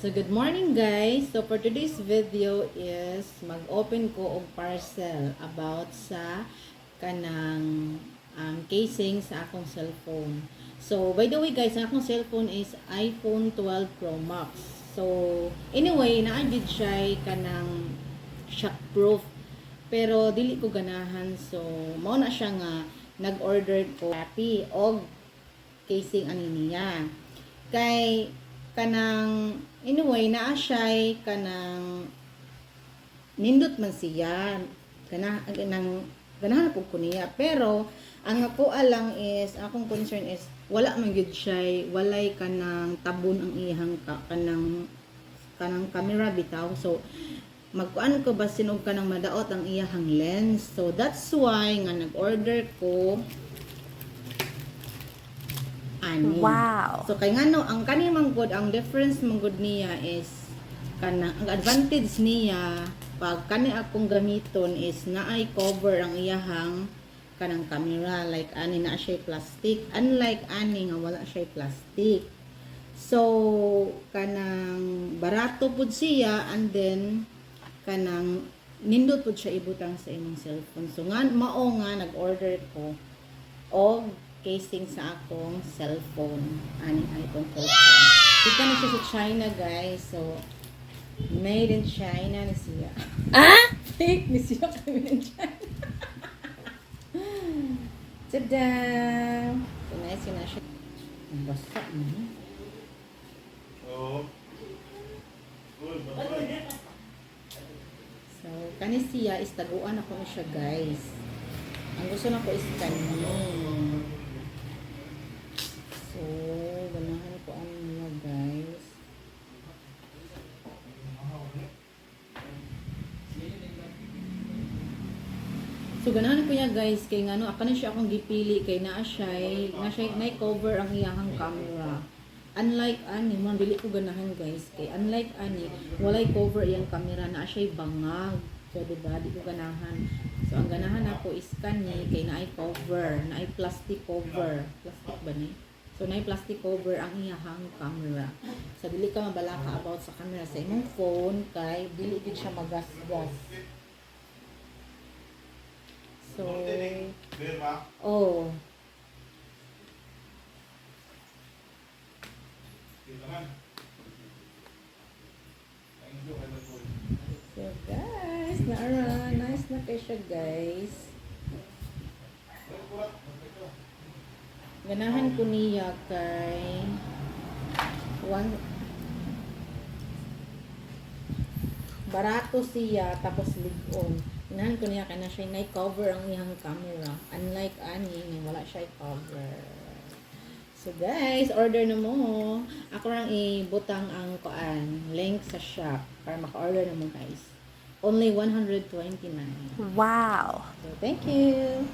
So good morning guys. So for today's video is mag-open ko og parcel about sa kanang casing sa akong cellphone. So by the way guys, ang akong cellphone is iPhone 12 Pro Max. So anyway, naagid siya kanang shockproof. Pero dili ko ganahan. So mao na siya nga nag-order ko Shopee og casing ani niya. Kay kanang anyway naa siya kanang nindot man siya ganahan po ko niya, pero ang ako alang is akong concern is wala man gyud siya, walay kanang tabon ang iyang kanang camera bitaw. So magkuan ko ba sinog kanang madaot ang iyang lens. So that's why nga nag-order ko ani. Wow. So kay ngano ang kani manggod ang difference manggod niya is kana ang advantage niya pag kani akong gamiton is naay cover ang iyahang kanang camera, like ani na siya plastic, unlike ani nga wala siya plastic. So kanang barato pud siya, and then kanang nindot pud siya ibutang sa imong cellphone. So nga mao nga nag-order ko og casing sa akong cellphone, aning iPhone cellphone. Kita na siya sa China guys. So made in China ni siya. Ah? Fake ni siya kami in China. Tada! So nice yun na siya. Ang basa mo. So kani siya is taguan ako na siya guys. Ang gusto na ko is kani. So, ganahan ko ano niya guys. So, ganahan ko niya guys. Kay nga no, ako na siya akong gipili. Kay naa siya, na-cover ang iyahang camera. Unlike ani, man dili ko ganahan guys. Kay unlike ani, walay cover iyang camera, naa siya bangag. So, diba? Di ko ganahan. So, ang ganahan ako is kani, kay naay cover, naay plastic cover. Plastic ba ni? So, naay plastic cover ang iyahang camera. So, dili ka mabalaka about sa camera sa imong phone, kay dili gid siya magasgas. So, oh. So, guys, nice na kayo siya, guys. Ganahan ko niya kay barato siya, tapos ligon. Ganahan ko niya kay na siya na-cover ang iyang camera. Unlike ani, wala siya i-cover. So guys, order na mo. Ako lang ibutang ang link sa shop para maka-order na mo guys. Only 129. Wow. So thank you.